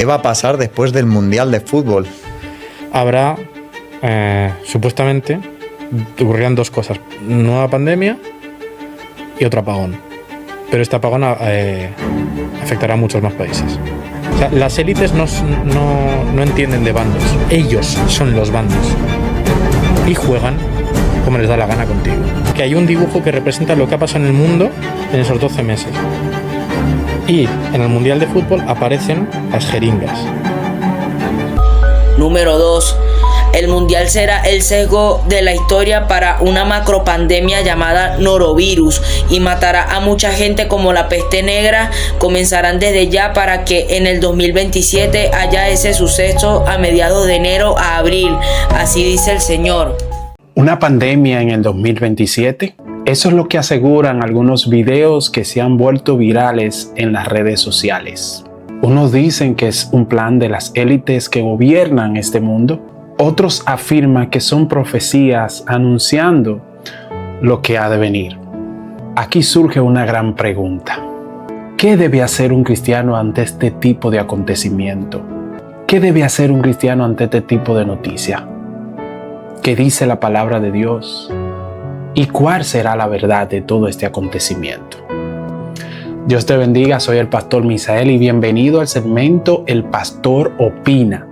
¿Qué va a pasar después del Mundial de Fútbol? Habrá, supuestamente, ocurrirán dos cosas. Nueva pandemia y otro apagón. Pero este apagón afectará a muchos más países. O sea, las élites no entienden de bandos. Ellos son los bandos. Y juegan como les da la gana contigo. Que hay un dibujo que representa lo que ha pasado en el mundo en esos 12 meses. Y en el Mundial de Fútbol aparecen las jeringas. Número 2. El Mundial será el sesgo de la historia para una macropandemia llamada norovirus y matará a mucha gente como la peste negra. Comenzarán desde ya para que en el 2027 haya ese suceso a mediados de enero a abril. Así dice el Señor. ¿Una pandemia en el 2027? Eso es lo que aseguran algunos videos que se han vuelto virales en las redes sociales. Unos dicen que es un plan de las élites que gobiernan este mundo. Otros afirman que son profecías anunciando lo que ha de venir. Aquí surge una gran pregunta. ¿Qué debe hacer un cristiano ante este tipo de acontecimiento? ¿Qué debe hacer un cristiano ante este tipo de noticia? ¿Qué dice la palabra de Dios? ¿Y cuál será la verdad de todo este acontecimiento? Dios te bendiga, soy el pastor Misael y bienvenido al segmento El Pastor Opina.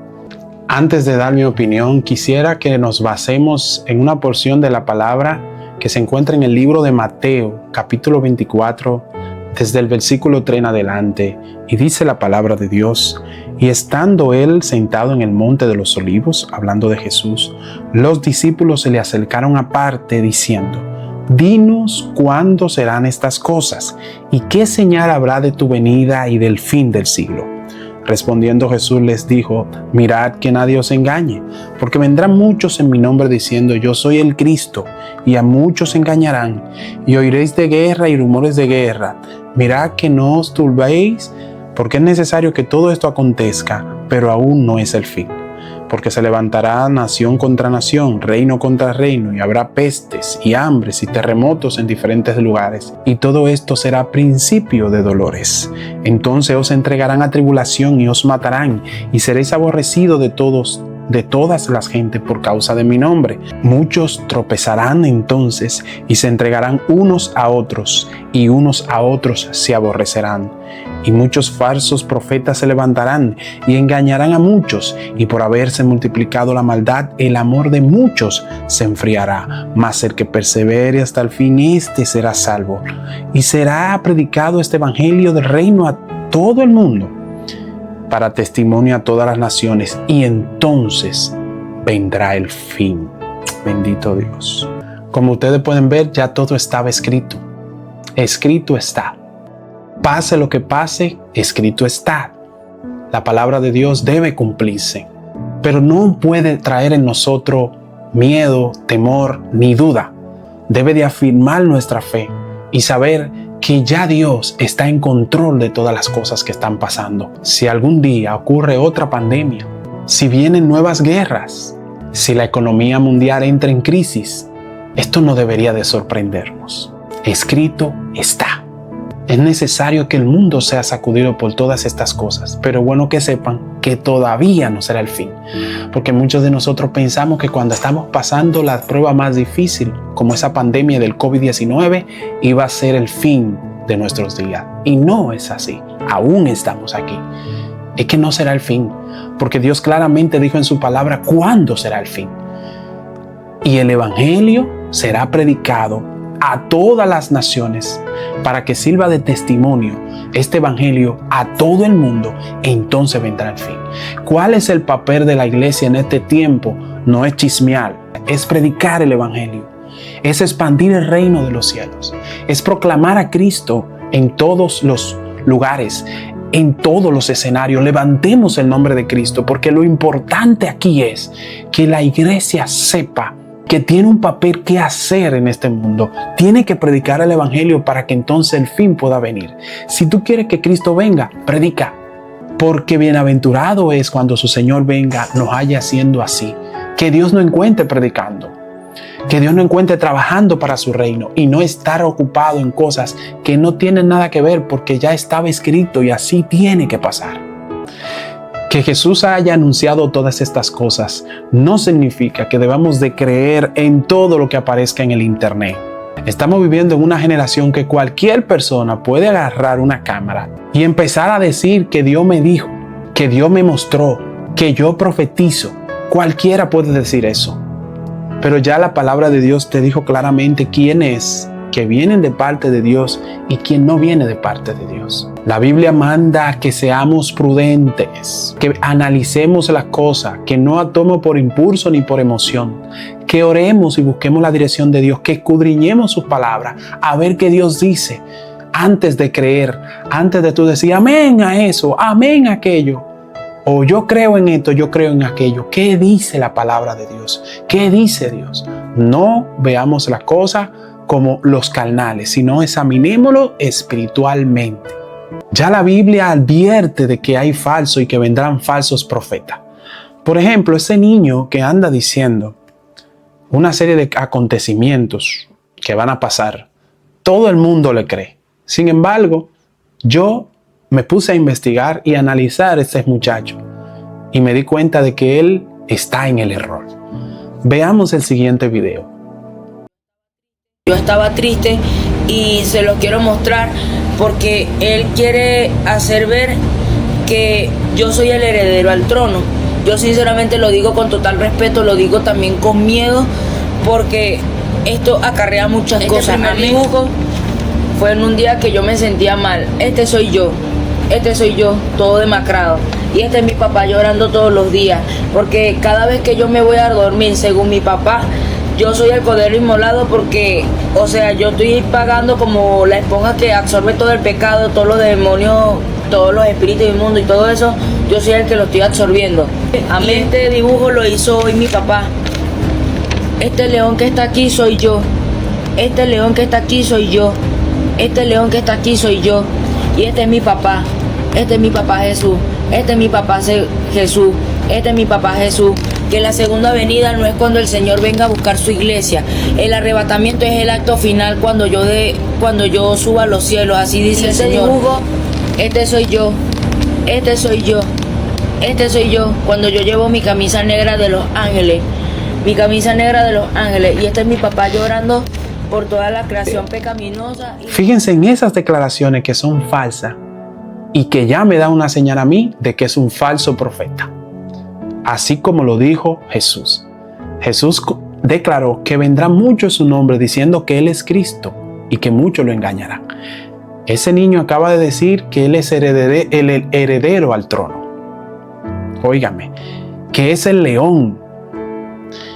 Antes de dar mi opinión, quisiera que nos basemos en una porción de la palabra que se encuentra en el libro de Mateo, capítulo 24, desde el versículo 3 en adelante, y dice la palabra de Dios: y estando él sentado en el monte de los olivos, hablando de Jesús, los discípulos se le acercaron aparte diciendo: dinos cuándo serán estas cosas, y qué señal habrá de tu venida y del fin del siglo. Respondiendo Jesús les dijo: mirad que nadie os engañe, porque vendrán muchos en mi nombre diciendo: yo soy el Cristo, y a muchos engañarán, y oiréis de guerra y rumores de guerra. Mirad que no os turbéis, porque es necesario que todo esto acontezca, pero aún no es el fin. Porque se levantará nación contra nación, reino contra reino, y habrá pestes y hambres y terremotos en diferentes lugares. Y todo esto será principio de dolores. Entonces os entregarán a tribulación y os matarán, y seréis aborrecidos de todas las gentes por causa de mi nombre. Muchos tropezarán entonces y se entregarán unos a otros, y unos a otros se aborrecerán. Y muchos falsos profetas se levantarán y engañarán a muchos, y por haberse multiplicado la maldad, el amor de muchos se enfriará. Mas el que persevere hasta el fin, este será salvo. Y será predicado este evangelio del reino a todo el mundo, para testimonio a todas las naciones, y entonces vendrá el fin. Bendito Dios. Como ustedes pueden ver, ya todo estaba escrito. Escrito está. Pase lo que pase, escrito está. La palabra de Dios debe cumplirse, pero no puede traer en nosotros miedo, temor ni duda. Debe de afirmar nuestra fe y saber que ya Dios está en control de todas las cosas que están pasando. Si algún día ocurre otra pandemia, si vienen nuevas guerras, si la economía mundial entra en crisis, esto no debería de sorprendernos. Escrito está. Es necesario que el mundo sea sacudido por todas estas cosas, pero bueno que sepan que todavía no será el fin, porque muchos de nosotros pensamos que cuando estamos pasando la prueba más difícil, como esa pandemia del COVID-19, iba a ser el fin de nuestros días. Y no es así, aún estamos aquí. Es que no será el fin, porque Dios claramente dijo en su palabra cuándo será el fin. Y el evangelio será predicado a todas las naciones para que sirva de testimonio este evangelio a todo el mundo. Entonces vendrá el fin. ¿Cuál es el papel de la iglesia en este tiempo? No es chismear, es predicar el evangelio, es expandir el reino de los cielos, es proclamar a Cristo en todos los lugares, en todos los escenarios. Levantemos el nombre de Cristo, porque lo importante aquí es que la iglesia sepa que tiene un papel que hacer en este mundo. Tiene que predicar el evangelio para que entonces el fin pueda venir. Si tú quieres que Cristo venga, predica, porque bienaventurado es cuando su Señor venga, nos haya haciendo así. Que Dios no encuentre predicando, que Dios no encuentre trabajando para su reino y no estar ocupado en cosas que no tienen nada que ver, porque ya estaba escrito y así tiene que pasar. Que Jesús haya anunciado todas estas cosas no significa que debamos de creer en todo lo que aparezca en el internet. Estamos viviendo en una generación que cualquier persona puede agarrar una cámara y empezar a decir que Dios me dijo, que Dios me mostró, que yo profetizo. Cualquiera puede decir eso. Pero ya la palabra de Dios te dijo claramente quién es que vienen de parte de Dios y quién no viene de parte de Dios. La Biblia manda que seamos prudentes, que analicemos las cosas, que no actuemos por impulso ni por emoción, que oremos y busquemos la dirección de Dios, que escudriñemos sus palabras, a ver qué Dios dice antes de creer, antes de tú decir amén a eso, amén a aquello. O yo creo en esto, yo creo en aquello. ¿Qué dice la palabra de Dios? ¿Qué dice Dios? No veamos las cosas como los carnales, sino examinémoslo espiritualmente. Ya la Biblia advierte de que hay falsos y que vendrán falsos profetas. Por ejemplo, ese niño que anda diciendo una serie de acontecimientos que van a pasar, todo el mundo le cree. Sin embargo, yo me puse a investigar y analizar a este muchacho y me di cuenta de que él está en el error. Veamos el siguiente video. Yo estaba triste y se lo quiero mostrar porque él quiere hacer ver que yo soy el heredero al trono. Yo sinceramente lo digo con total respeto, lo digo también con miedo porque esto acarrea muchas cosas. Primer dibujo fue en un día que yo me sentía mal. Este soy yo, todo demacrado. Y este es mi papá llorando todos los días porque cada vez que yo me voy a dormir, según mi papá, yo soy el cordero inmolado porque, o sea, yo estoy pagando como la esponja que absorbe todo el pecado, todos los demonios, todos los espíritus inmundos y todo eso, yo soy el que lo estoy absorbiendo. A mí este dibujo lo hizo hoy mi papá. Este león que está aquí soy yo. Este león que está aquí soy yo. Este león que está aquí soy yo. Y este es mi papá. Este es mi papá Jesús. Este es mi papá Jesús. Este es mi papá Jesús. Que la segunda venida no es cuando el Señor venga a buscar su iglesia. El arrebatamiento es el acto final cuando yo suba a los cielos. Así dice el Señor. Dibujo, este soy yo. Este soy yo. Este soy yo. Cuando yo llevo mi camisa negra de los ángeles. Mi camisa negra de los ángeles. Y este es mi papá llorando por toda la creación pecaminosa. Fíjense en esas declaraciones que son falsas y que ya me da una señal a mí de que es un falso profeta. Así como lo dijo Jesús. Jesús declaró que vendrá mucho en su nombre diciendo que Él es Cristo y que muchos lo engañarán. Ese niño acaba de decir que Él es el heredero al trono. Óigame, que es el león.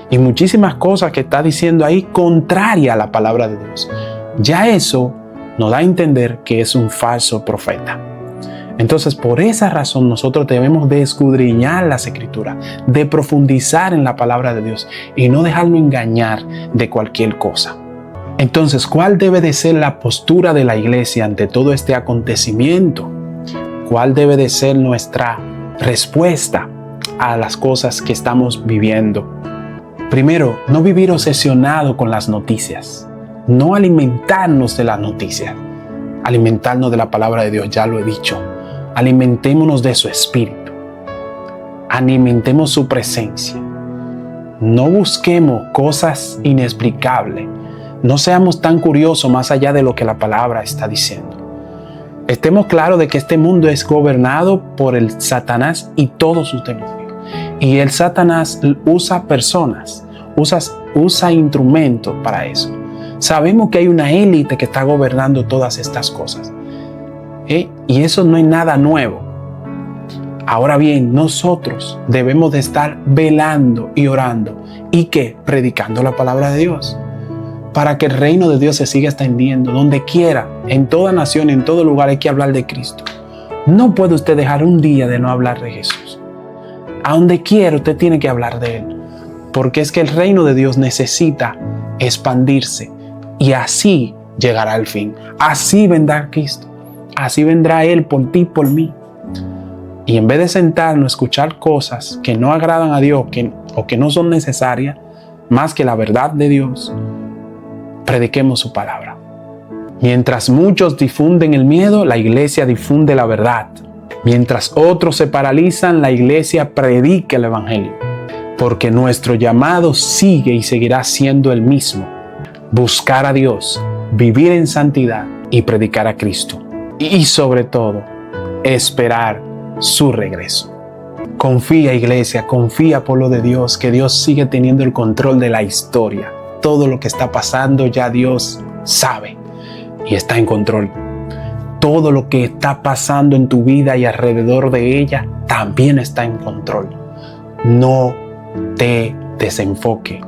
Y muchísimas cosas que está diciendo ahí contraria a la palabra de Dios. Ya eso nos da a entender que es un falso profeta. Entonces, por esa razón, nosotros debemos de escudriñar las Escrituras, de profundizar en la palabra de Dios y no dejarnos engañar de cualquier cosa. Entonces, ¿cuál debe de ser la postura de la iglesia ante todo este acontecimiento? ¿Cuál debe de ser nuestra respuesta a las cosas que estamos viviendo? Primero, no vivir obsesionado con las noticias, no alimentarnos de las noticias, alimentarnos de la palabra de Dios, ya lo he dicho. Alimentémonos de su espíritu, alimentemos su presencia. No busquemos cosas inexplicables, no seamos tan curiosos más allá de lo que la palabra está diciendo. Estemos claros de que este mundo es gobernado por el Satanás y todos sus demonios. Y el Satanás usa personas, usa instrumentos para eso. Sabemos que hay una élite que está gobernando todas estas cosas. Y eso no es nada nuevo. Ahora bien, nosotros debemos de estar velando y orando y que predicando la palabra de Dios para que el reino de Dios se siga extendiendo donde quiera, en toda nación, en todo lugar hay que hablar de Cristo. No puede usted dejar un día de no hablar de Jesús. A donde quiera usted tiene que hablar de Él, porque es que el reino de Dios necesita expandirse y así llegará al fin. Así vendrá Cristo. Así vendrá Él por ti y por mí. Y en vez de sentarnos a escuchar cosas que no agradan a Dios o que no son necesarias, más que la verdad de Dios, prediquemos su palabra. Mientras muchos difunden el miedo, la iglesia difunde la verdad. Mientras otros se paralizan, la iglesia predica el evangelio, porque nuestro llamado sigue y seguirá siendo el mismo: buscar a Dios, vivir en santidad y predicar a Cristo. Y sobre todo, esperar su regreso. Confía, iglesia, confía, pueblo de Dios, que Dios sigue teniendo el control de la historia. Todo lo que está pasando ya Dios sabe y está en control. Todo lo que está pasando en tu vida y alrededor de ella también está en control. No te desenfoque.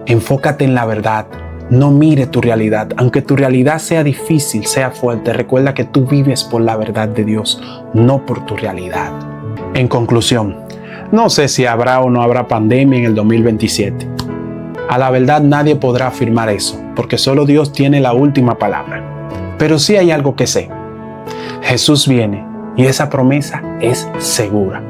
Enfócate en la verdad. No mire tu realidad. Aunque tu realidad sea difícil, sea fuerte, recuerda que tú vives por la verdad de Dios, no por tu realidad. En conclusión, no sé si habrá o no habrá pandemia en el 2027. A la verdad nadie podrá afirmar eso, porque solo Dios tiene la última palabra. Pero sí hay algo que sé. Jesús viene y esa promesa es segura.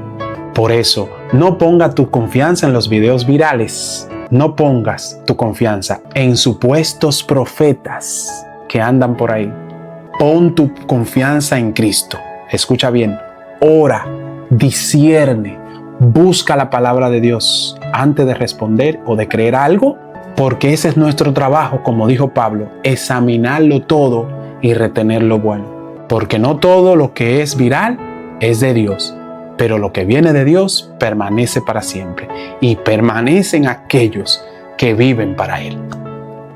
Por eso, no ponga tu confianza en los videos virales. No pongas tu confianza en supuestos profetas que andan por ahí. Pon tu confianza en Cristo. Escucha bien. Ora, discierne, busca la palabra de Dios antes de responder o de creer algo, porque ese es nuestro trabajo, como dijo Pablo, examinarlo todo y retener lo bueno. Porque no todo lo que es viral es de Dios, pero lo que viene de Dios permanece para siempre y permanecen aquellos que viven para Él.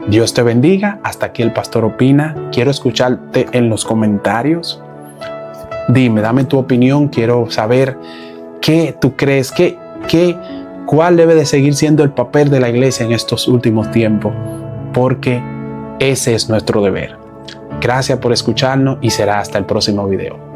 Dios te bendiga. Hasta aquí el Pastor Opina. Quiero escucharte en los comentarios. Dime, dame tu opinión. Quiero saber qué tú crees, cuál debe de seguir siendo el papel de la iglesia en estos últimos tiempos, porque ese es nuestro deber. Gracias por escucharnos y será hasta el próximo video.